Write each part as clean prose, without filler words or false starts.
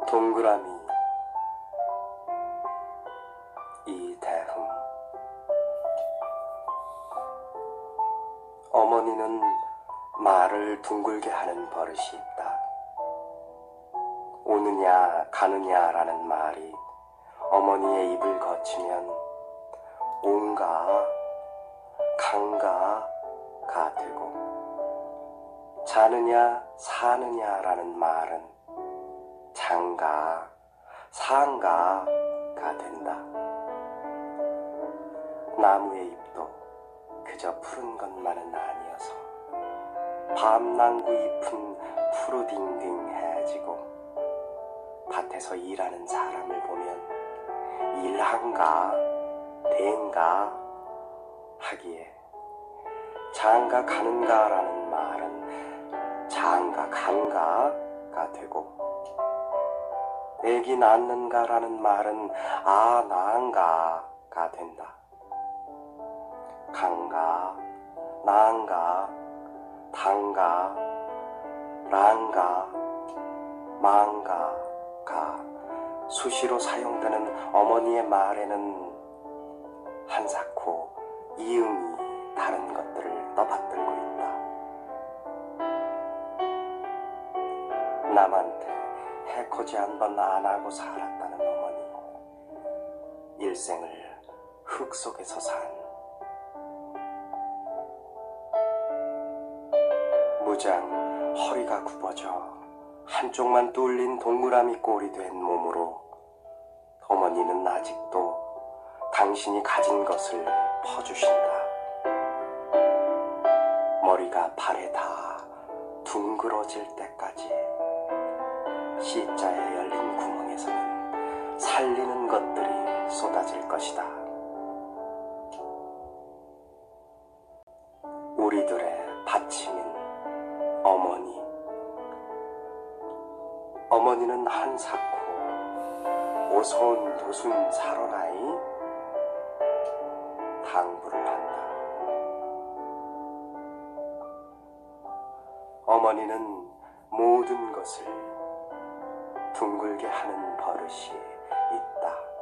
동그라미 이대흠. 어머니는 말을 둥글게 하는 버릇이 있다. 오느냐 가느냐라는 말이 어머니의 입을 거치면 온가 간가가 되고, 자느냐 사느냐라는 말은 장가 상가가 된다. 나무의 잎도 그저 푸른 것만은 아니어서 밤낭구 잎은 푸르딩딩해지고, 밭에서 일하는 사람을 보면 일한가 된가 하기에 장가 가는가라는 말은 장가 간가가 되고, 애기 낳는가라는 말은 낳은가가 된다. 간가, 낳은가, 단가, 란가, 망가가 수시로 사용되는 어머니의 말에는 한사코 이응이 다른 것들을 떠받들고 있다. 남한테 해코지 한 번 안 하고 살았다는 어머니, 일생을 흙 속에서 산 무장 허리가 굽어져 한쪽만 뚫린 동그라미 꼴이 된 몸으로 어머니는 아직도 당신이 가진 것을 퍼주신다. 머리가 발에 다 둥그러질 때까지 C자에 열린 구멍에서는 살리는 것들이 쏟아질 것이다. 우리들의 받침인 어머니. 어머니는 한사코 오손 도순 살아나이 당부를 한다. 어머니는 모든 것을 둥글게 하는 버릇이 있다.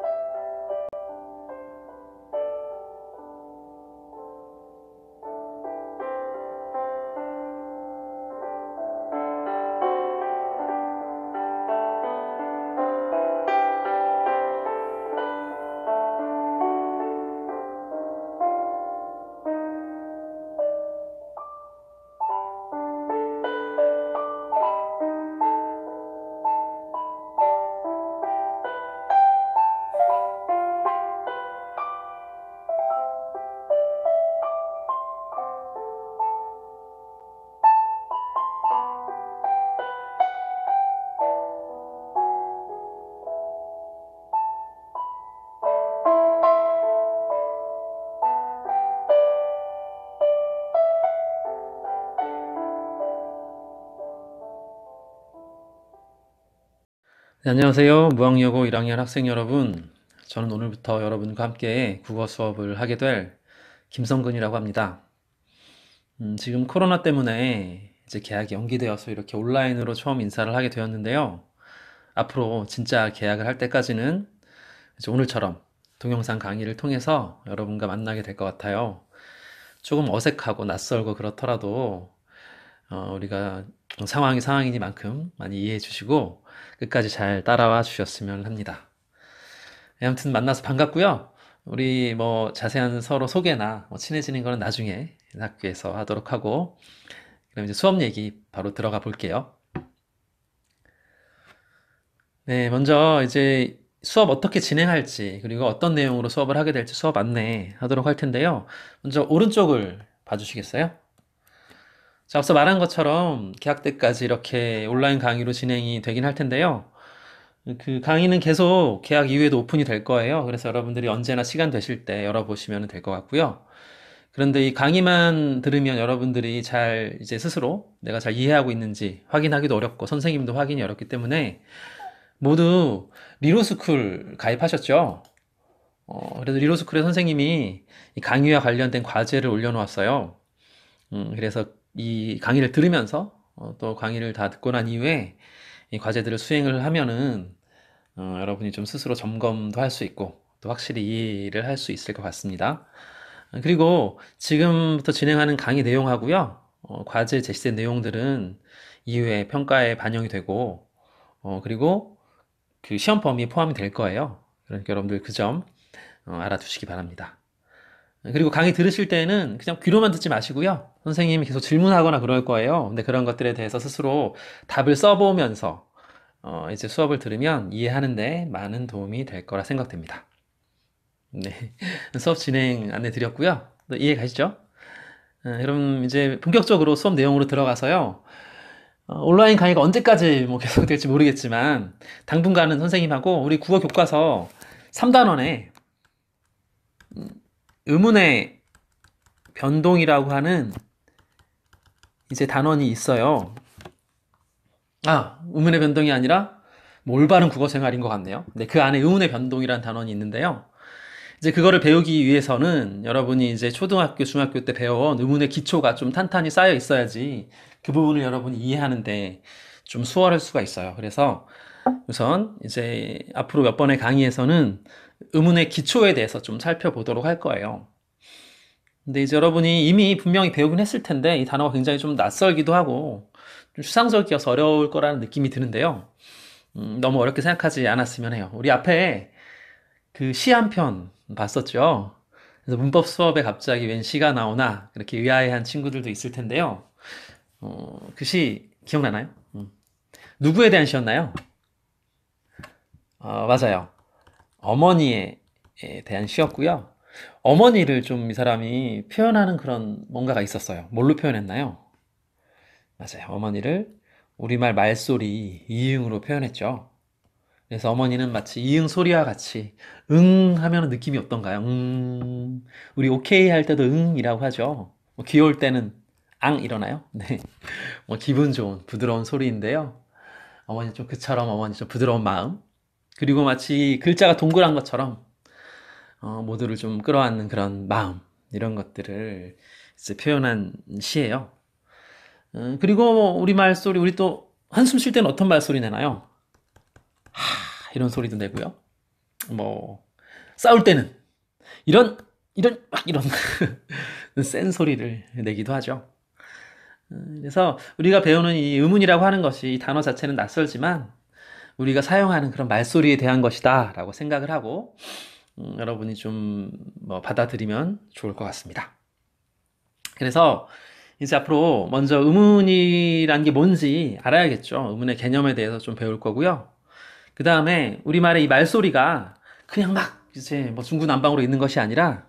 네, 안녕하세요. 무학여고 1학년 학생 여러분. 저는 오늘부터 여러분과 함께 국어 수업을 하게 될 김성근이라고 합니다. 지금 코로나 때문에 이제 개학이 연기되어서 이렇게 온라인으로 처음 인사를 하게 되었는데요. 앞으로 진짜 개학을 할 때까지는 이제 오늘처럼 동영상 강의를 통해서 여러분과 만나게 될 것 같아요. 조금 어색하고 낯설고 그렇더라도 우리가 상황이니만큼 많이 이해해 주시고 끝까지 잘 따라와 주셨으면 합니다. 네, 아무튼 만나서 반갑고요. 우리 자세한 서로 소개나 친해지는 거는 나중에 학교에서 하도록 하고, 그럼 이제 수업 얘기 바로 들어가 볼게요. 네, 먼저 이제 수업 어떻게 진행할지, 그리고 어떤 내용으로 수업을 하게 될지 수업 안내 하도록 할 텐데요. 먼저 오른쪽을 봐주시겠어요? 자, 앞서 말한 것처럼 개학 때까지 이렇게 온라인 강의로 진행이 되긴 할 텐데요. 그 강의는 계속 개학 이후에도 오픈이 될 거예요. 그래서 여러분들이 언제나 시간 되실 때 열어보시면 될 것 같고요. 그런데 이 강의만 들으면 여러분들이 잘 이제 스스로 내가 잘 이해하고 있는지 확인하기도 어렵고 선생님도 확인이 어렵기 때문에 모두 리로스쿨 가입하셨죠? 그래서 리로스쿨의 선생님이 이 강의와 관련된 과제를 올려놓았어요. 그래서 이 강의를 들으면서 또 강의를 다 듣고 난 이후에 이 과제들을 수행을 하면은 여러분이 좀 스스로 점검도 할 수 있고 또 확실히 이해를 할 수 있을 것 같습니다. 그리고 지금부터 진행하는 강의 내용하고요. 과제 제시된 내용들은 이후에 평가에 반영이 되고 그리고 그 시험 범위에 포함이 될 거예요. 그러니까 여러분들 그 점 알아두시기 바랍니다. 그리고 강의 들으실 때는 그냥 귀로만 듣지 마시고요. 선생님이 계속 질문하거나 그럴 거예요. 근데 그런 것들에 대해서 스스로 답을 써보면서 이제 수업을 들으면 이해하는데 많은 도움이 될 거라 생각됩니다. 네. 수업 진행 안내 드렸고요. 또 이해 가시죠? 여러분 이제 본격적으로 수업 내용으로 들어가서요. 온라인 강의가 언제까지 뭐 계속될지 모르겠지만 당분간은 선생님하고 우리 국어 교과서 3단원에 의문의 변동이라고 하는 이제 단원이 있어요. 의문의 변동이 아니라 뭐 올바른 국어 생활인 것 같네요. 네, 그 안에 의문의 변동이라는 단원이 있는데요. 이제 그거를 배우기 위해서는 여러분이 이제 초등학교, 중학교 때 배워온 의문의 기초가 좀 탄탄히 쌓여 있어야지 그 부분을 여러분이 이해하는데 좀 수월할 수가 있어요. 그래서 우선 이제 앞으로 몇 번의 강의에서는 의문의 기초에 대해서 좀 살펴보도록 할 거예요. 근데 이제 여러분이 이미 분명히 배우긴 했을 텐데 이 단어가 굉장히 좀 낯설기도 하고 좀 추상적이어서 어려울 거라는 느낌이 드는데요. 너무 어렵게 생각하지 않았으면 해요. 우리 앞에 그 시 한 편 봤었죠. 그래서 문법 수업에 갑자기 웬 시가 나오나 그렇게 의아해한 친구들도 있을 텐데요. 그 시 기억나나요? 누구에 대한 시였나요? 맞아요. 어머니에 대한 시였고요. 어머니를 좀 이 사람이 표현하는 그런 뭔가가 있었어요. 뭘로 표현했나요? 맞아요. 어머니를 우리말 말소리 이응으로 표현했죠. 그래서 어머니는 마치 이응 소리와 같이 응 하면 느낌이 어떤가요? 우리 오케이 할 때도 응이라고 하죠. 뭐 귀여울 때는 앙 일어나요? 네. 뭐 기분 좋은 부드러운 소리인데요. 어머니 좀 그처럼 어머니 좀 부드러운 마음. 그리고 마치 글자가 동그란 것처럼 모두를 좀 끌어안는 그런 마음. 이런 것들을 이제 표현한 시예요. 그리고 뭐 우리 말소리, 우리 또 한숨 쉴 때는 어떤 말소리 내나요? 이런 소리도 내고요. 뭐 싸울 때는 이런 센 소리를 내기도 하죠. 그래서 우리가 배우는 이 의문이라고 하는 것이 이 단어 자체는 낯설지만 우리가 사용하는 그런 말소리에 대한 것이다 라고 생각을 하고 여러분이 좀 뭐 받아들이면 좋을 것 같습니다. 그래서 이제 앞으로 먼저 의문이란 게 뭔지 알아야겠죠. 의문의 개념에 대해서 좀 배울 거고요. 그 다음에 우리말의 이 말소리가 그냥 막 이제 뭐 중구난방으로 있는 것이 아니라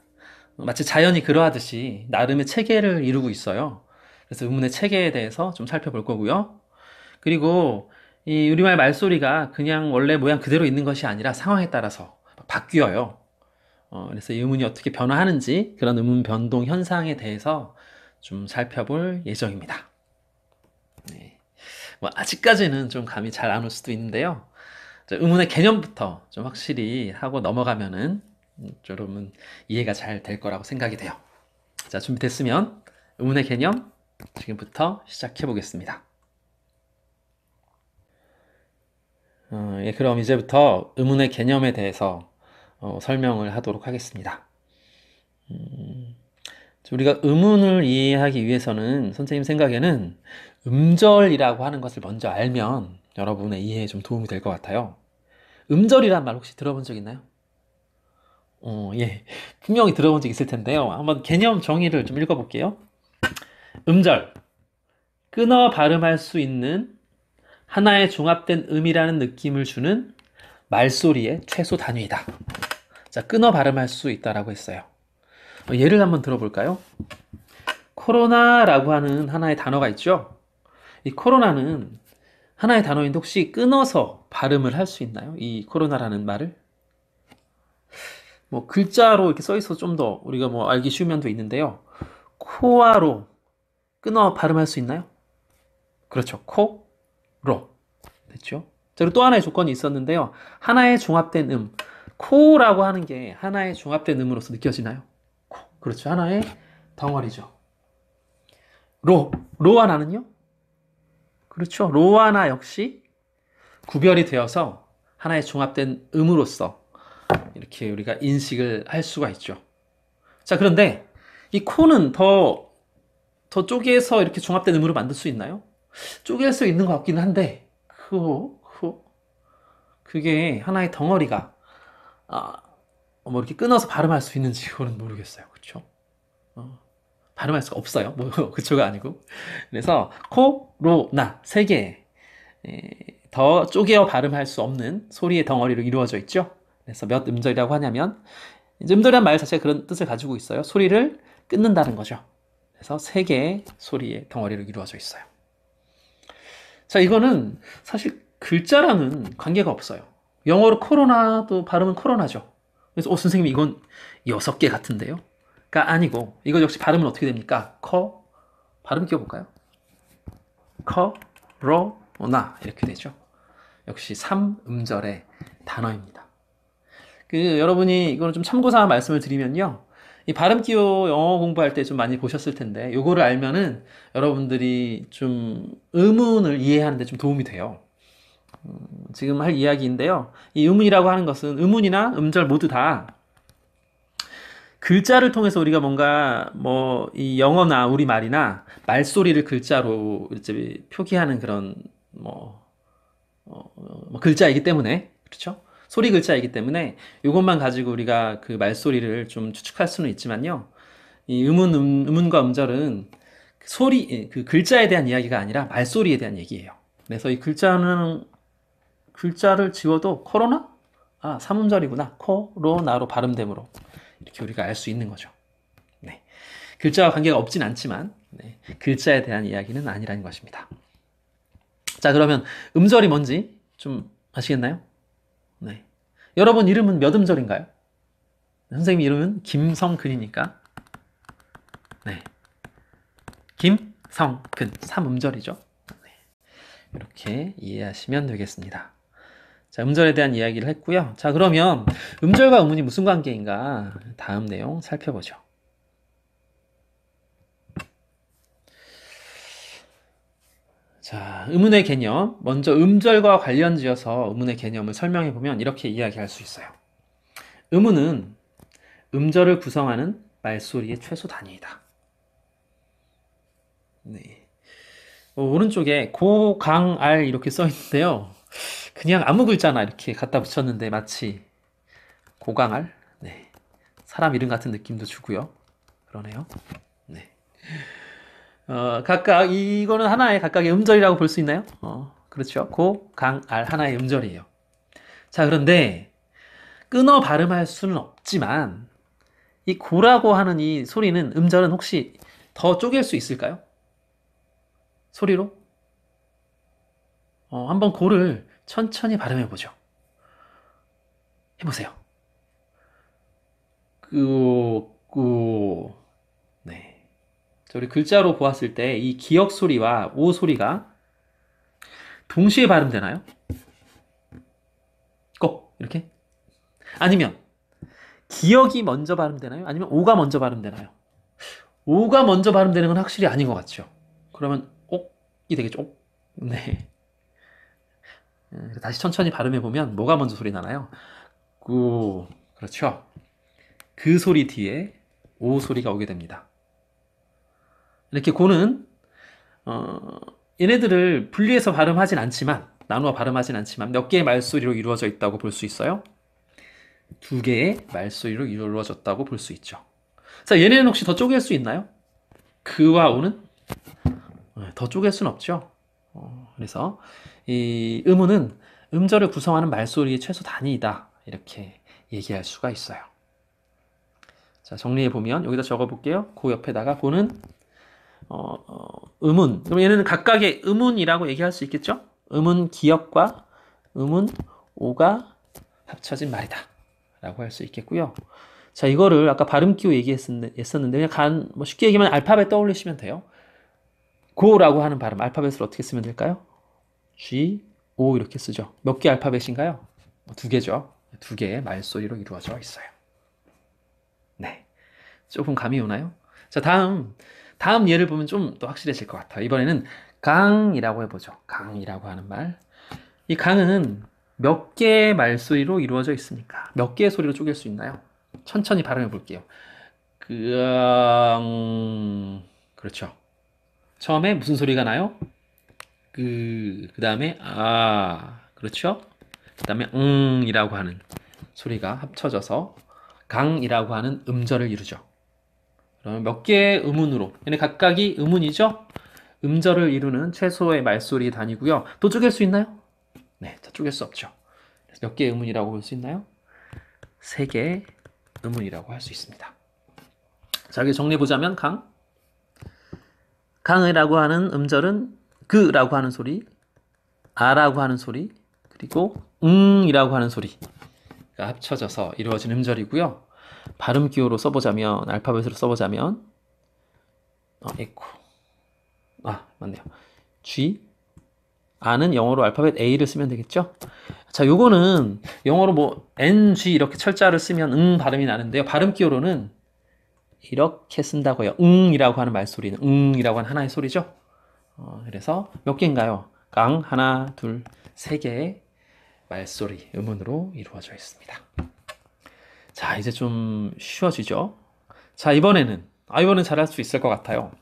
마치 자연이 그러하듯이 나름의 체계를 이루고 있어요. 그래서 의문의 체계에 대해서 좀 살펴볼 거고요. 그리고 이 우리말 말소리가 그냥 원래 모양 그대로 있는 것이 아니라 상황에 따라서 바뀌어요. 그래서 이 의문이 어떻게 변화하는지 그런 의문 변동 현상에 대해서 좀 살펴볼 예정입니다. 네. 뭐 아직까지는 좀 감이 잘 안 올 수도 있는데요. 의문의 개념부터 좀 확실히 하고 넘어가면은 여러분 이해가 잘 될 거라고 생각이 돼요. 자, 준비됐으면 의문의 개념 지금부터 시작해 보겠습니다. 예, 그럼 이제부터 의문의 개념에 대해서 설명을 하도록 하겠습니다. 우리가 의문을 이해하기 위해서는 선생님 생각에는 음절이라고 하는 것을 먼저 알면 여러분의 이해에 좀 도움이 될 것 같아요. 음절이란 말 혹시 들어본 적 있나요? 예. 분명히 들어본 적 있을 텐데요. 한번 개념 정의를 좀 읽어볼게요. 음절. 끊어 발음할 수 있는 하나의 종합된 음이라는 느낌을 주는 말소리의 최소 단위이다. 자, 끊어 발음할 수 있다라고 했어요. 예를 한번 들어볼까요? 코로나라고 하는 하나의 단어가 있죠? 이 코로나는 하나의 단어인데 혹시 끊어서 발음을 할 수 있나요? 이 코로나라는 말을? 뭐 글자로 이렇게 써 있어서 좀 더 우리가 뭐 알기 쉬운 면도 있는데요. 코아로 끊어 발음할 수 있나요? 그렇죠. 코로. 됐죠? 그리고 또 하나의 조건이 있었는데요. 하나의 종합된 코라고 하는 게 하나의 종합된 음으로서 느껴지나요? 코. 그렇죠. 하나의 덩어리죠. 로와 나는요? 그렇죠. 로와 나 역시 구별이 되어서 하나의 종합된 음으로서 이렇게 우리가 인식을 할 수가 있죠. 자, 그런데 이 코는 더 쪼개서 이렇게 종합된 음으로 만들 수 있나요? 쪼갤 수 있는 것 같기는 한데, 그게 하나의 덩어리가, 뭐 이렇게 끊어서 발음할 수 있는지 그거는 모르겠어요. 그쵸? 발음할 수가 없어요. 뭐, 그쪽가 아니고. 그래서, 코, 로, 나, 세 개, 더 쪼개어 발음할 수 없는 소리의 덩어리로 이루어져 있죠. 그래서 몇 음절이라고 하냐면, 이제 음절이란 말 자체가 그런 뜻을 가지고 있어요. 소리를 끊는다는 거죠. 그래서 세 개의 소리의 덩어리로 이루어져 있어요. 자, 이거는 사실 글자랑은 관계가 없어요. 영어로 코로나도 발음은 코로나죠. 그래서 선생님 이건 6개 같은데요? 가 아니고 이거 역시 발음은 어떻게 됩니까? 발음 끼워볼까요? 코로나 이렇게 되죠. 역시 3음절의 단어입니다. 여러분이 이거는 좀 참고사항 말씀을 드리면요. 이 발음 기호 영어 공부할 때 좀 많이 보셨을 텐데 요거를 알면은 여러분들이 좀 의문을 이해하는 데 좀 도움이 돼요. 지금 할 이야기인데요. 이 의문이라고 하는 것은 음운이나 음절 모두 다 글자를 통해서 우리가 뭔가 뭐 이 영어나 우리말이나 말소리를 글자로 이제 표기하는 그런 뭐 글자이기 때문에 그렇죠? 소리 글자이기 때문에 이것만 가지고 우리가 그 말소리를 좀 추측할 수는 있지만요. 이 음운과 음절은 그 글자에 대한 이야기가 아니라 말소리에 대한 얘기예요. 그래서 이 글자를 지워도 코로나? 3음절이구나. 코로나로 발음됨으로 이렇게 우리가 알 수 있는 거죠. 네. 글자와 관계가 없진 않지만 네. 글자에 대한 이야기는 아니라는 것입니다. 자, 그러면 음절이 뭔지 좀 아시겠나요? 네. 여러분 이름은 몇 음절인가요? 선생님 이름은 김성근이니까. 네. 김성근. 3음절이죠. 네. 이렇게 이해하시면 되겠습니다. 자, 음절에 대한 이야기를 했고요. 자, 그러면 음절과 음운이 무슨 관계인가? 다음 내용 살펴보죠. 자, 음운의 개념. 먼저 음절과 관련지어서 음운의 개념을 설명해 보면 이렇게 이야기할 수 있어요. 음운은 음절을 구성하는 말소리의 최소 단위이다. 네. 오른쪽에 고, 강, 알 이렇게 써 있는데요. 그냥 아무 글자나 이렇게 갖다 붙였는데 마치 고강알? 네. 사람 이름 같은 느낌도 주고요. 그러네요. 네. 각각 이거는 하나의 각각의 음절이라고 볼 수 있나요? 그렇죠. 고, 강, 알 하나의 음절이에요. 자, 그런데 끊어 발음할 수는 없지만 이 고라고 하는 이 소리는 음절은 혹시 더 쪼갤 수 있을까요? 소리로? 한번 고를 천천히 발음해 보죠. 해보세요. 네. 우리 글자로 보았을 때 이 기역 소리와 오 소리가 동시에 발음되나요? 꼭 이렇게? 아니면 기역이 먼저 발음되나요? 아니면 오가 먼저 발음되나요? 오가 먼저 발음되는 건 확실히 아닌 것 같죠? 그러면 옥이 되겠죠? 옥. 네. 다시 천천히 발음해 보면 뭐가 먼저 소리 나나요? 그렇죠. 그 소리 뒤에 오 소리가 오게 됩니다. 이렇게 고는 얘네들을 분리해서 발음하진 않지만 나누어 발음하진 않지만 몇 개의 말소리로 이루어져 있다고 볼 수 있어요? 2개의 말소리로 이루어졌다고 볼 수 있죠. 자, 얘네는 혹시 더 쪼갤 수 있나요? 그와 오는? 더 쪼갤 수는 없죠. 그래서 이 음운은 음절을 구성하는 말소리의 최소 단위이다. 이렇게 얘기할 수가 있어요. 자, 정리해보면 여기다 적어볼게요. 그 옆에다가 고는 음운. 그럼 얘는 각각의 음운이라고 얘기할 수 있겠죠? 음운 기역과 음운 오가 합쳐진 말이다. 라고 할 수 있겠고요. 자, 이거를 아까 발음 기호 얘기했었는데 그냥 뭐 쉽게 얘기하면 알파벳 떠올리시면 돼요. 고라고 하는 발음 알파벳을 어떻게 쓰면 될까요? G, O 이렇게 쓰죠. 몇 개 알파벳인가요? 2개죠. 2개의 말소리로 이루어져 있어요. 네. 조금 감이 오나요? 자, 다음 예를 보면 좀 더 확실해질 것 같아요. 이번에는 강이라고 해보죠. 강이라고 하는 말. 이 강은 몇 개의 말소리로 이루어져 있습니까? 몇 개의 소리로 쪼갤 수 있나요? 천천히 발음해 볼게요. 그렇죠. 처음에 무슨 소리가 나요? 그 다음에 그렇죠. 그 다음에 이라고 하는 소리가 합쳐져서 강이라고 하는 음절을 이루죠. 그러면 몇 개의 음운으로, 얘네 각각이 음운이죠? 음절을 이루는 최소의 말소리 단위고요. 또 쪼갤 수 있나요? 네, 더 쪼갤 수 없죠. 그래서 몇 개의 음운이라고 볼 수 있나요? 3개의 음운이라고 할 수 있습니다. 자, 여기 정리해보자면 강이라고 하는 음절은 그라고 하는 소리, 아라고 하는 소리, 그리고 이라고 하는 소리가 합쳐져서 이루어진 음절이고요. 발음 기호로 써보자면, 알파벳으로 써보자면, 에코. 맞네요. G, 아는 영어로 알파벳 A를 쓰면 되겠죠? 자, 요거는 영어로 뭐 NG 이렇게 철자를 쓰면 발음이 나는데요. 발음 기호로는 이렇게 쓴다고요. 이라고 하는 말소리는 이라고 하는 하나의 소리죠. 그래서 몇 개인가요? 강, 하나, 둘, 3개의 말소리, 음운으로 이루어져 있습니다. 자, 이제 좀 쉬워지죠? 자, 이번에는 잘할 수 있을 것 같아요.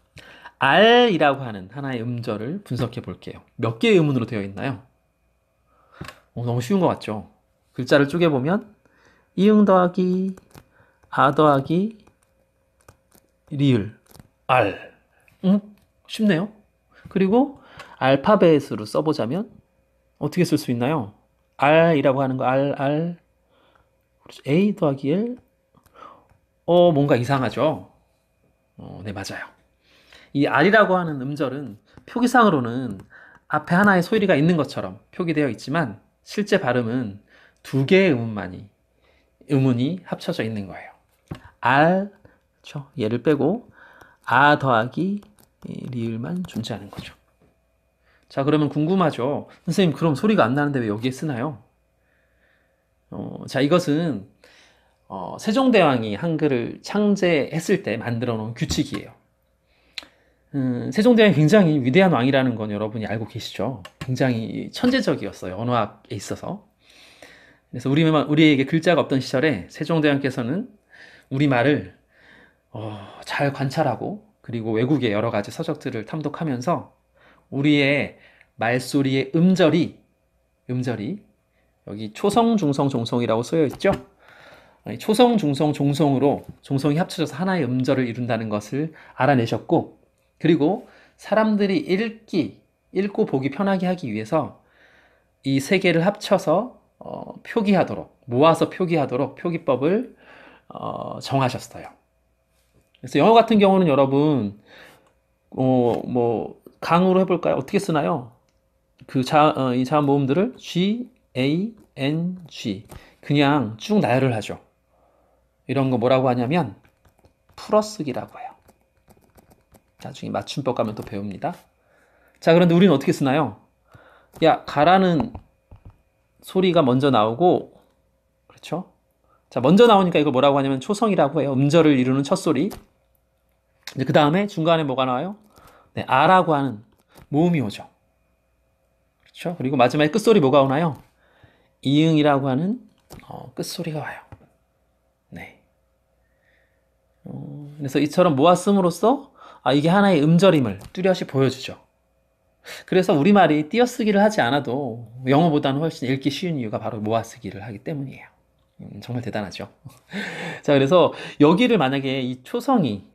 R이라고 하는 하나의 음절을 분석해 볼게요. 몇 개의 음운으로 되어 있나요? 너무 쉬운 것 같죠? 글자를 쪼개보면 이응 더하기 아 더하기 리을 R. 쉽네요. 그리고 알파벳으로 써보자면 어떻게 쓸 수 있나요? R이라고 하는 거 R. 그렇죠. A 더하기 L. 뭔가 이상하죠? 네, 맞아요. 이 R이라고 하는 음절은 표기상으로는 앞에 하나의 소리가 있는 것처럼 표기되어 있지만 실제 발음은 2개의 음운이 합쳐져 있는 거예요. R, 그렇죠? 얘를 빼고 아 더하기 리을만 존재하는 거죠. 자, 그러면 궁금하죠? 선생님, 그럼 소리가 안 나는데 왜 여기에 쓰나요? 자, 이것은 세종대왕이 한글을 창제했을 때 만들어 놓은 규칙이에요. 세종대왕이 굉장히 위대한 왕이라는 건 여러분이 알고 계시죠? 굉장히 천재적이었어요. 언어학에 있어서. 그래서 우리에게 글자가 없던 시절에 세종대왕께서는 우리말을 잘 관찰하고 그리고 외국의 여러 가지 서적들을 탐독하면서 우리의 말소리의 음절이 여기 초성, 중성, 종성이라고 쓰여 있죠? 초성, 중성, 종성으로 종성이 합쳐져서 하나의 음절을 이룬다는 것을 알아내셨고, 그리고 사람들이 읽고 보기 편하게 하기 위해서 이 3개를 합쳐서 모아서 표기하도록 표기법을 정하셨어요. 그래서 영어 같은 경우는 여러분 강으로 해볼까요? 어떻게 쓰나요? 이 자음 모음들을 G, A, N, G 그냥 쭉 나열을 하죠. 이런 거 뭐라고 하냐면 풀어쓰기라고 해요. 나중에 맞춤법 가면 또 배웁니다. 자, 그런데 우리는 어떻게 쓰나요? 야, 가라는 소리가 먼저 나오고, 그렇죠? 자, 먼저 나오니까 이걸 뭐라고 하냐면 초성이라고 해요. 음절을 이루는 첫 소리. 그 다음에 중간에 뭐가 나와요? 네, 아라고 하는 모음이 오죠. 그렇죠? 그리고 마지막에 끝소리 뭐가 오나요? 이응이라고 하는 끝소리가 와요. 네. 그래서 이처럼 모았음으로써 이게 하나의 음절임을 뚜렷이 보여주죠. 그래서 우리말이 띄어쓰기를 하지 않아도 영어보다는 훨씬 읽기 쉬운 이유가 바로 모아쓰기를 하기 때문이에요. 정말 대단하죠. 자, 그래서 여기를 만약에 이 초성이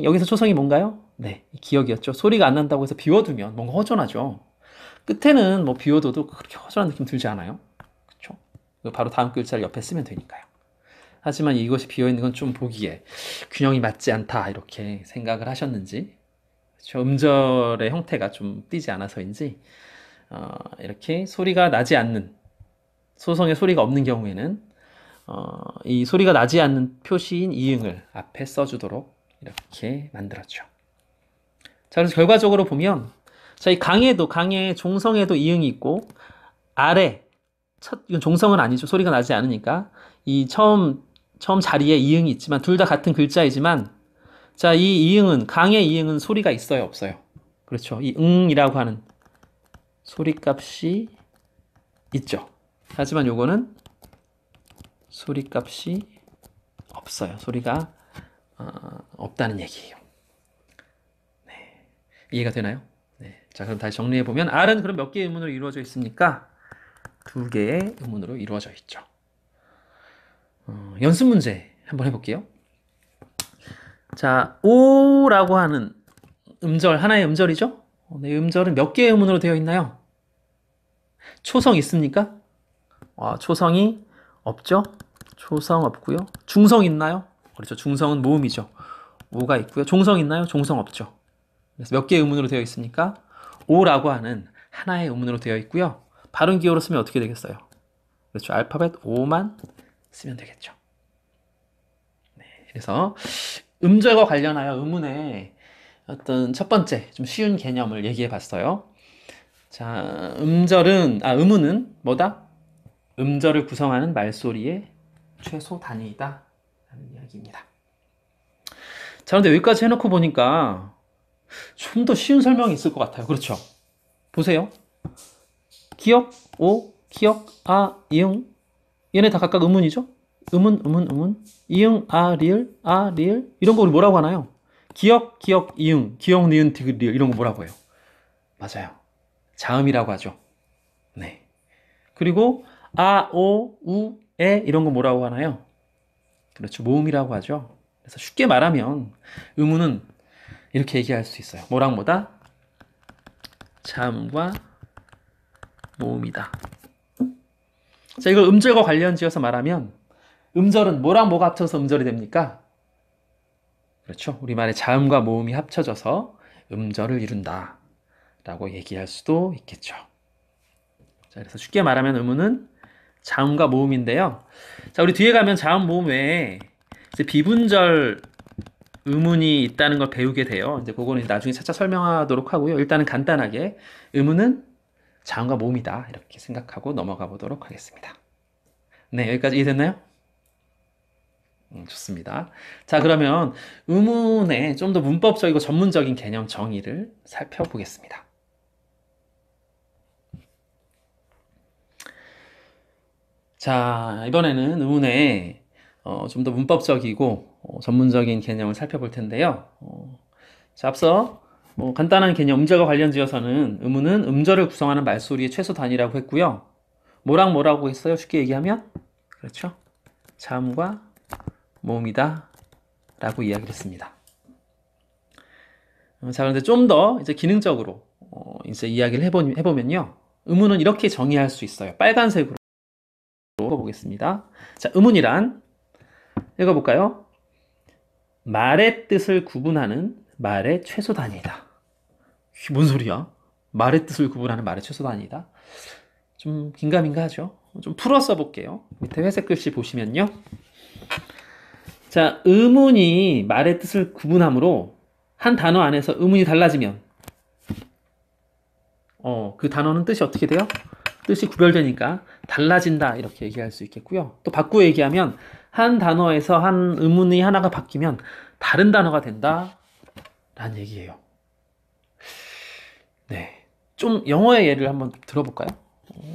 여기서 초성이 뭔가요? 네, 기억이었죠. 소리가 안 난다고 해서 비워두면 뭔가 허전하죠. 끝에는 뭐 비워둬도 그렇게 허전한 느낌 들지 않아요? 그렇죠? 바로 다음 글자를 옆에 쓰면 되니까요. 하지만 이것이 비어있는 건 좀 보기에 균형이 맞지 않다 이렇게 생각을 하셨는지, 그렇죠? 음절의 형태가 좀 띄지 않아서인지 이렇게 소리가 나지 않는, 소성의 소리가 없는 경우에는 이 소리가 나지 않는 표시인 이응을 앞에 써주도록 이렇게 만들었죠. 자, 그래서 결과적으로 보면, 자, 이 강의 종성에도 이응이 있고, 이건 종성은 아니죠. 소리가 나지 않으니까. 이 처음 자리에 이응이 있지만, 둘 다 같은 글자이지만, 자, 이 이응은, 강의 이응은 소리가 있어요, 없어요? 그렇죠. 이 응이라고 하는 소리값이 있죠. 하지만 요거는 소리값이 없어요. 소리가 없다는 얘기예요. 네. 이해가 되나요? 네. 자, 그럼 다시 정리해보면 R은 그럼 몇 개의 음문으로 이루어져 있습니까? 2개의 음문으로 이루어져 있죠. 연습 문제 한번 해볼게요. 자, O라고 하는 음절, 하나의 음절이죠? 네, 음절은 몇 개의 음문으로 되어 있나요? 초성 있습니까? 초성이 없죠? 초성 없고요. 중성 있나요? 그렇죠. 중성은 모음이죠. 오가 있고요. 종성 있나요? 종성 없죠. 그래서 몇 개의 음문으로 되어 있습니까? 오라고 하는 하나의 음문으로 되어 있고요. 발음 기호로 쓰면 어떻게 되겠어요? 그렇죠. 알파벳 O만 쓰면 되겠죠. 네, 그래서 음절과 관련하여 음문의 어떤 첫 번째 좀 쉬운 개념을 얘기해 봤어요. 자, 음문은 뭐다? 음절을 구성하는 말소리의 최소 단위이다 라는 이야기입니다. 자, 그런데 여기까지 해놓고 보니까 좀 더 쉬운 설명이 있을 것 같아요. 그렇죠? 보세요. 기역, 오, 기역, 아, 이응. 얘네 다 각각 음문이죠? 음문. 이응, 리을. 이런 거 우리 뭐라고 하나요? 기역, 이응. 기역, 니은, 디귿, 리을. 이런 거 뭐라고 해요? 맞아요. 자음이라고 하죠. 네. 그리고 아, 오, 우, 에 이런 거 뭐라고 하나요? 그렇죠. 모음이라고 하죠. 그래서 쉽게 말하면 음문은 이렇게 얘기할 수 있어요. 뭐랑 뭐다? 자음과 모음이다. 자, 이걸 음절과 관련 지어서 말하면 음절은 뭐랑 뭐가 합쳐서 음절이 됩니까? 그렇죠. 우리말의 자음과 모음이 합쳐져서 음절을 이룬다 라고 얘기할 수도 있겠죠. 자, 그래서 쉽게 말하면 음문은 자음과 모음인데요. 자, 우리 뒤에 가면 자음, 모음 외에 이제 비분절 음문이 있다는 걸 배우게 돼요. 이제 그거는 나중에 차차 설명하도록 하고요. 일단은 간단하게 음문은 자음과 모음이다 이렇게 생각하고 넘어가 보도록 하겠습니다. 네, 여기까지 이해됐나요? 좋습니다. 자, 그러면 음문의 좀 더 문법적이고 전문적인 개념 정의를 살펴보겠습니다. 자, 이번에는 음문의 좀 더 문법적이고 전문적인 개념을 살펴볼 텐데요. 자, 앞서 간단한 개념, 음절과 관련지어서는 음문은 음절을 구성하는 말소리의 최소 단위라고 했고요. 뭐랑 뭐라고 했어요? 쉽게 얘기하면? 그렇죠. 자음과 모음이다 라고 이야기를 했습니다. 자, 그런데 좀 더 이제 기능적으로 이제 이야기를 해보면요. 음문은 이렇게 정의할 수 있어요. 빨간색으로 읽어보겠습니다. 자, 음문이란 읽어볼까요? 말의 뜻을 구분하는 말의 최소 단위이다. 이게 뭔 소리야? 말의 뜻을 구분하는 말의 최소 단위이다. 좀 긴가민가하죠? 좀 풀어 써볼게요. 밑에 회색 글씨 보시면요. 자, 음문이 말의 뜻을 구분함으로 한 단어 안에서 음문이 달라지면 그 단어는 뜻이 어떻게 돼요? 뜻이 구별되니까 달라진다 이렇게 얘기할 수 있겠고요. 또 바꾸어 얘기하면 한 단어에서 한 음문이 하나가 바뀌면 다른 단어가 된다 라는 얘기예요. 네, 좀 영어의 예를 한번 들어볼까요?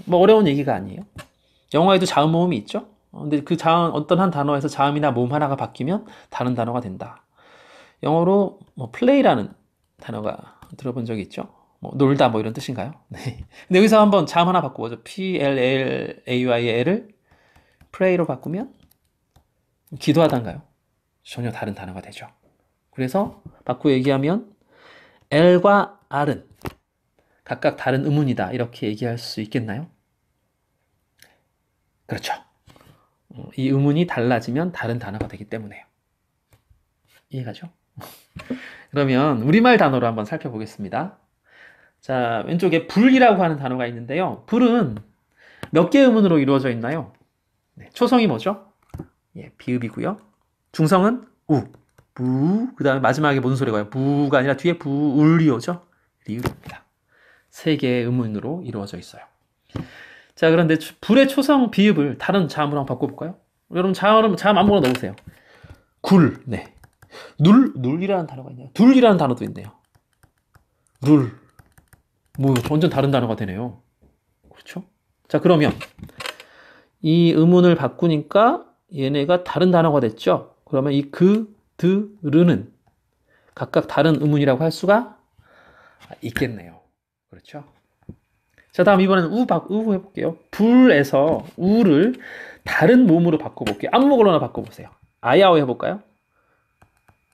뭐 어려운 얘기가 아니에요. 영어에도 자음 모음이 있죠. 근데 그 자음 어떤 한 단어에서 자음이나 모음 하나가 바뀌면 다른 단어가 된다. 영어로 뭐 플레이라는 단어가 들어본 적이 있죠. 뭐 놀다 뭐 이런 뜻인가요? 네. 근데 여기서 한번 자음 하나 바꾸어죠. P-L-L-A-Y를 pray로 바꾸면 기도하다인가요? 전혀 다른 단어가 되죠. 그래서 바꾸어 얘기하면 L과 R은 각각 다른 음문이다 이렇게 얘기할 수 있겠나요? 그렇죠. 이 음문이 달라지면 다른 단어가 되기 때문에요. 이해가죠? 그러면 우리말 단어로 한번 살펴보겠습니다. 자, 왼쪽에 불이라고 하는 단어가 있는데요. 불은 몇 개의 음문으로 이루어져 있나요? 네, 초성이 뭐죠? 예, 비읍이고요. 중성은 우, 부, 그 다음에 마지막에 무슨 소리가 와요? 부가 아니라 뒤에 부울리오죠? 리을입니다. 3개의 음문으로 이루어져 있어요. 자, 그런데 불의 초성 비읍을 다른 자음으로 한번 바꿔볼까요? 여러분 자음 아무거나 넣으세요. 굴, 네. 눌이라는 단어가 있네요. 둘이라는 단어도 있네요. 룰. 뭐, 완전 다른 단어가 되네요. 그렇죠? 자, 그러면 이 의문을 바꾸니까 얘네가 다른 단어가 됐죠? 그러면 이 그, 드, 르는 각각 다른 의문이라고 할 수가 있겠네요. 그렇죠? 자, 다음 이번에는 우 해볼게요. 불에서 우를 다른 모음으로 바꿔볼게요. 아무 걸로나 바꿔보세요. 아야오 해볼까요?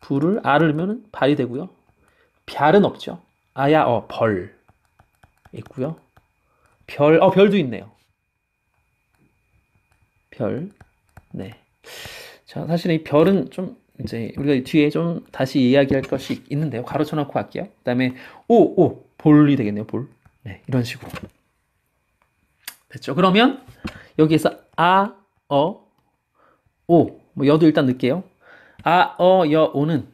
불을 아를 넣으면 발이 되고요. 별은 없죠. 아야어 벌 있고요. 별도 있네요. 별. 네. 자, 사실 이 별은 좀 이제 우리가 뒤에 좀 다시 이야기할 것이 있는데요. 가로쳐 놓고 갈게요. 그다음에 볼이 되겠네요. 볼. 네, 이런 식으로. 됐죠? 그러면 여기에서 아, 어, 오, 뭐 여도 일단 넣을게요. 아, 어, 여, 오는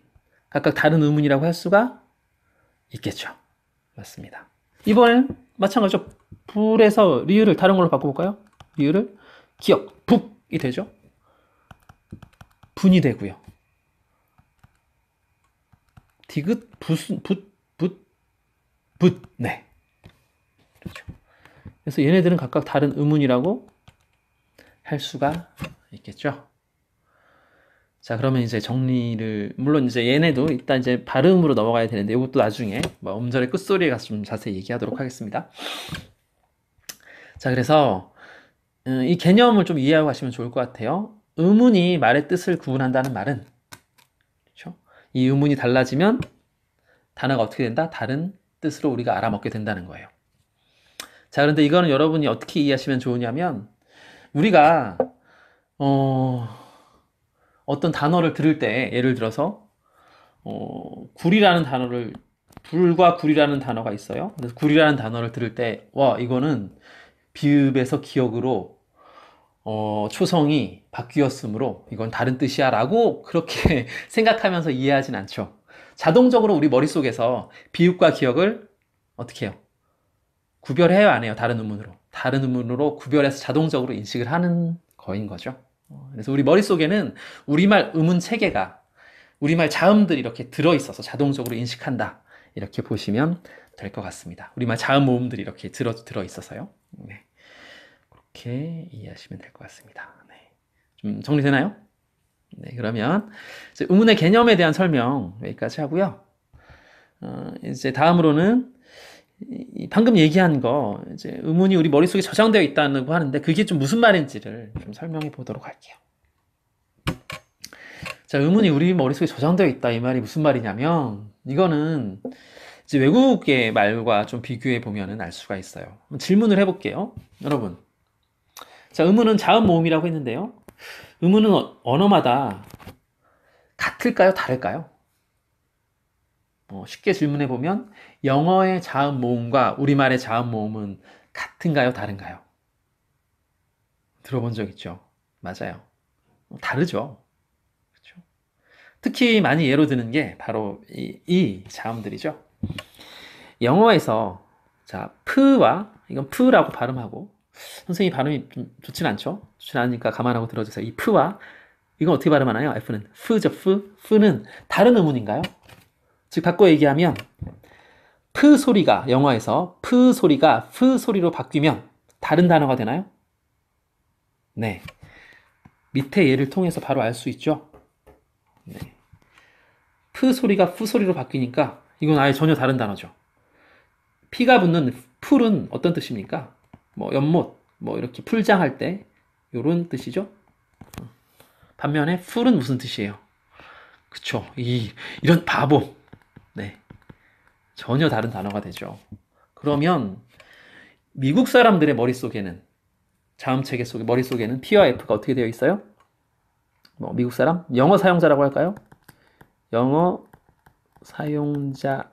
각각 다른 의문이라고 할 수가 있겠죠. 맞습니다. 이번엔 마찬가지죠. 불에서 리을을 다른 걸로 바꿔볼까요? 리을을 기억, 북이 되죠. 분이 되고요. 디귿, 붓. 네. 그렇죠. 그래서 얘네들은 각각 다른 의문이라고 할 수가 있겠죠. 자, 그러면 이제 정리를, 물론 이제 얘네도 일단 이제 발음으로 넘어가야 되는데, 이것도 나중에 뭐 음절의 끝소리에 가서 좀 자세히 얘기하도록 하겠습니다. 자, 그래서 이 개념을 좀 이해하고 가시면 좋을 것 같아요. 의문이 말의 뜻을 구분한다는 말은, 그렇죠? 이 의문이 달라지면 단어가 어떻게 된다? 다른 뜻으로 우리가 알아먹게 된다는 거예요. 자, 그런데 이거는 여러분이 어떻게 이해하시면 좋으냐면, 우리가 어떤 단어를 들을 때, 예를 들어서 굴이라는 단어를, 불과 굴이라는 단어가 있어요. 그래서 굴이라는 단어를 들을 때, 와, 이거는 비읍에서 기억으로 초성이 바뀌었으므로 이건 다른 뜻이야 라고 그렇게 생각하면서 이해하진 않죠. 자동적으로 우리 머릿속에서 비읍과 기억을 어떻게 해요? 구별해요, 안 해요? 다른 의문으로. 다른 의문으로 구별해서 자동적으로 인식을 하는 거인 거죠. 그래서 우리 머릿속에는 우리말 의문 체계가, 우리말 자음들이 이렇게 들어있어서 자동적으로 인식한다. 이렇게 보시면 될 것 같습니다. 우리말 자음 모음들이 이렇게 들어있어서요. 네. 그렇게 이해하시면 될 것 같습니다. 네. 좀 정리되나요? 네, 그러면 이제 의문의 개념에 대한 설명 여기까지 하고요. 이제 다음으로는 방금 얘기한 거, 이제 의문이 우리 머릿속에 저장되어 있다고 하는데 그게 좀 무슨 말인지를 좀 설명해 보도록 할게요. 자, 의문이 우리 머릿속에 저장되어 있다, 이 말이 무슨 말이냐면, 이거는 이제 외국의 말과 좀 비교해 보면은 알 수가 있어요. 질문을 해볼게요. 여러분. 자, 의문은 자음 모음이라고 했는데요. 의문은 언어마다 같을까요? 다를까요? 쉽게 질문해 보면 영어의 자음 모음과 우리말의 자음 모음은 같은가요? 다른가요? 들어본 적 있죠? 맞아요. 다르죠. 그렇죠? 특히 많이 예로 드는 게 바로 이 자음들이죠. 영어에서 자, 프와 이건 프라고 발음하고 선생님 발음이 좀 좋진 않죠? 좋진 않으니까 감안하고 들어주세요. 이 프와 이건 어떻게 발음하나요? F는 프죠. 프는 다른 의문인가요? 즉 바꿔 얘기하면 프 소리가 영어에서 프 소리가 프 소리로 바뀌면 다른 단어가 되나요? 네. 밑에 예를 통해서 바로 알 수 있죠? 네. 프 소리가 푸 소리로 바뀌니까 이건 아예 전혀 다른 단어죠. 피가 붙는 풀은 어떤 뜻입니까? 뭐 연못, 뭐 이렇게 풀장할 때 이런 뜻이죠. 반면에 풀은 무슨 뜻이에요? 그쵸? 이런 바보. 네. 전혀 다른 단어가 되죠. 그러면 미국 사람들의 머릿속에는 자음체계 속에 머릿속에는 P와 F가 어떻게 되어 있어요? 뭐 미국 사람? 영어 사용자라고 할까요? 영어 사용자에게는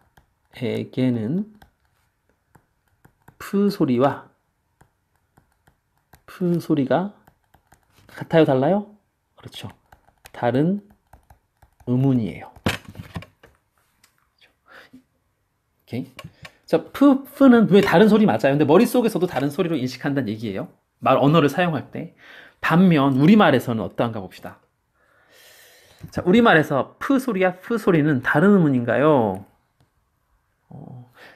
프 소리와 프 소리가 같아요, 달라요? 그렇죠. 다른 의문이에요. 오케이. 자, 프는 왜 다른 소리 맞아요? 근데 머릿속에서도 다른 소리로 인식한다는 얘기예요. 언어를 사용할 때. 반면 우리말에서는 어떠한가 봅시다. 자, 우리말에서 프 소리와 프 소리는 다른 의문인가요?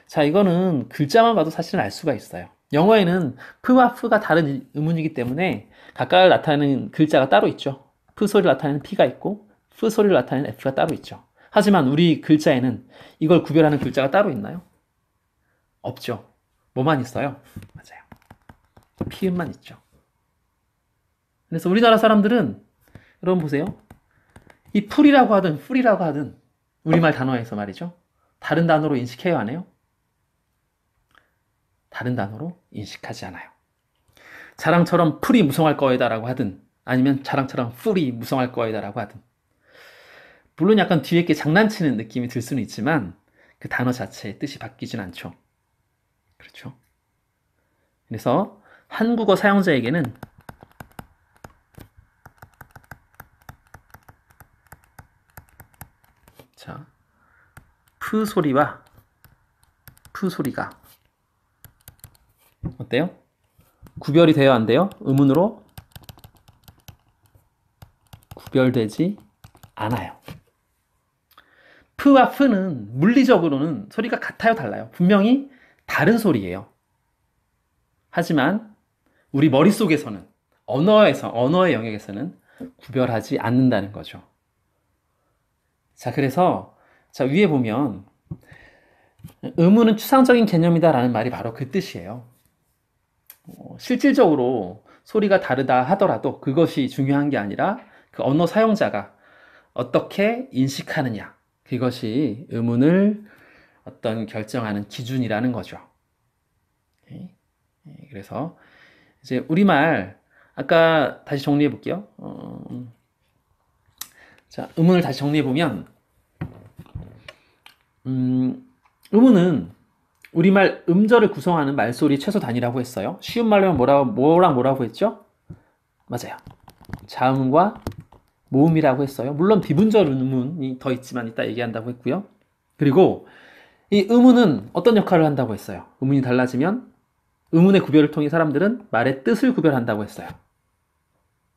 자, 이거는 글자만 봐도 사실은 알 수가 있어요. 영어에는 프와 프가 다른 의문이기 때문에 각각 나타내는 글자가 따로 있죠. 프 소리를 나타내는 p가 있고 프 소리를 나타내는 f가 따로 있죠. 하지만 우리 글자에는 이걸 구별하는 글자가 따로 있나요? 없죠. 뭐만 있어요? 맞아요. 피음만 있죠. 그래서 우리나라 사람들은 여러분 보세요. 이 풀이라고 하든 풀이라고 하든 우리말 단어에서 말이죠. 다른 단어로 인식해요, 안 해요? 다른 단어로 인식하지 않아요. 자랑처럼 풀이 무성할 거이다라고 하든 아니면 자랑처럼 풀이 무성할 거이다라고 하든 물론 약간 뒤에 게 장난치는 느낌이 들 수는 있지만 그 단어 자체의 뜻이 바뀌진 않죠. 그렇죠? 그래서 한국어 사용자에게는 자, 프 소리와 프 소리가 어때요? 구별이 돼요, 안 돼요? 의문으로 구별되지 않아요. 프와 프는 물리적으로는 소리가 같아요, 달라요? 분명히 다른 소리예요. 하지만 우리 머릿속에서는 언어의 영역에서는 구별하지 않는다는 거죠. 자, 그래서 자, 위에 보면 의문은 추상적인 개념이다라는 말이 바로 그 뜻이에요. 실질적으로 소리가 다르다 하더라도 그것이 중요한 게 아니라 그 언어 사용자가 어떻게 인식하느냐, 그것이 의문을 어떤 결정하는 기준이라는 거죠. 그래서 이제 우리말 아까 다시 정리해 볼게요. 자, 의문을 다시 정리해 보면 의문은 우리말 음절을 구성하는 말소리 최소 단위라고 했어요. 쉬운 말로 하면 뭐라고 했죠? 맞아요. 자음과 모음이라고 했어요. 물론 비분절 의문이 더 있지만 이따 얘기한다고 했고요. 그리고 이 의문은 어떤 역할을 한다고 했어요? 의문이 달라지면 의문의 구별을 통해 사람들은 말의 뜻을 구별한다고 했어요.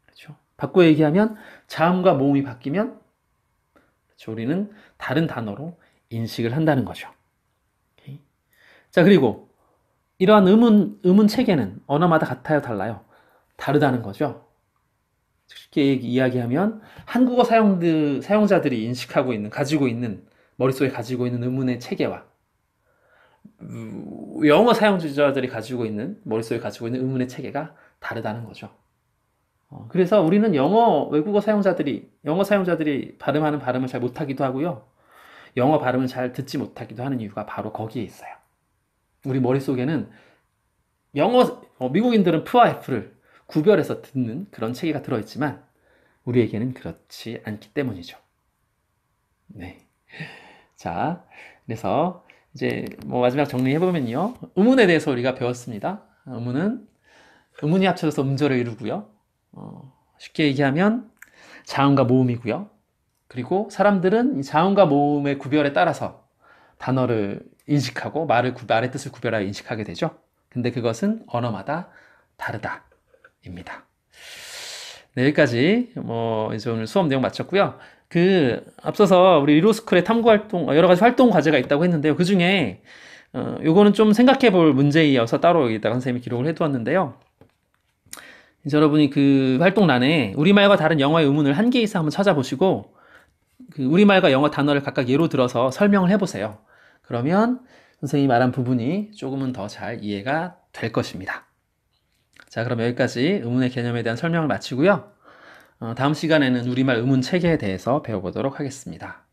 그렇죠? 바꿔 얘기하면 자음과 모음이 바뀌면 그렇죠? 우리는 다른 단어로 인식을 한다는 거죠. 오케이? 자, 그리고 이러한 의문 체계는 언어마다 같아요, 달라요? 다르다는 거죠. 쉽게 이야기하면 한국어 사용자들이 인식하고 있는, 머릿속에 가지고 있는 의문의 체계와 영어 사용자들이 가지고 있는, 머릿속에 가지고 있는 의문의 체계가 다르다는 거죠. 그래서 우리는 외국어 사용자들이, 영어 사용자들이 발음하는 발음을 잘 못하기도 하고요. 영어 발음을 잘 듣지 못하기도 하는 이유가 바로 거기에 있어요. 우리 머릿속에는 미국인들은 F와 F를 구별해서 듣는 그런 체계가 들어있지만 우리에게는 그렇지 않기 때문이죠. 네. 자, 그래서 이제 마지막 정리해보면요. 의문에 대해서 우리가 배웠습니다. 의문이 합쳐져서 음절을 이루고요. 쉽게 얘기하면 자음과 모음이고요. 그리고 사람들은 이 자음과 모음의 구별에 따라서 단어를 인식하고 말의 뜻을 구별하여 인식하게 되죠. 근데 그것은 언어마다 다르다입니다. 네, 여기까지 이제 오늘 수업 내용 마쳤고요. 앞서서 우리 리로스쿨의 탐구 활동, 여러 가지 활동 과제가 있다고 했는데요. 그 중에 요거는 좀 생각해 볼 문제이어서 따로 여기다가 선생님이 기록을 해두었는데요. 이제 여러분이 그 활동란에 우리말과 다른 영어의 의문을 한 개 이상 한번 찾아보시고 그 우리말과 영어 단어를 각각 예로 들어서 설명을 해보세요. 그러면 선생님이 말한 부분이 조금은 더 잘 이해가 될 것입니다. 자, 그럼 여기까지 의문의 개념에 대한 설명을 마치고요. 다음 시간에는 우리말 의문 체계에 대해서 배워보도록 하겠습니다.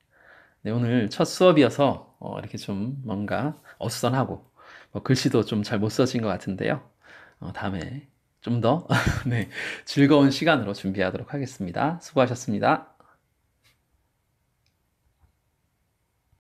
네, 오늘 첫 수업이어서 이렇게 좀 뭔가 어수선하고 글씨도 좀 잘 못 써진 것 같은데요. 다음에 좀 더 네, 즐거운 시간으로 준비하도록 하겠습니다. 수고하셨습니다.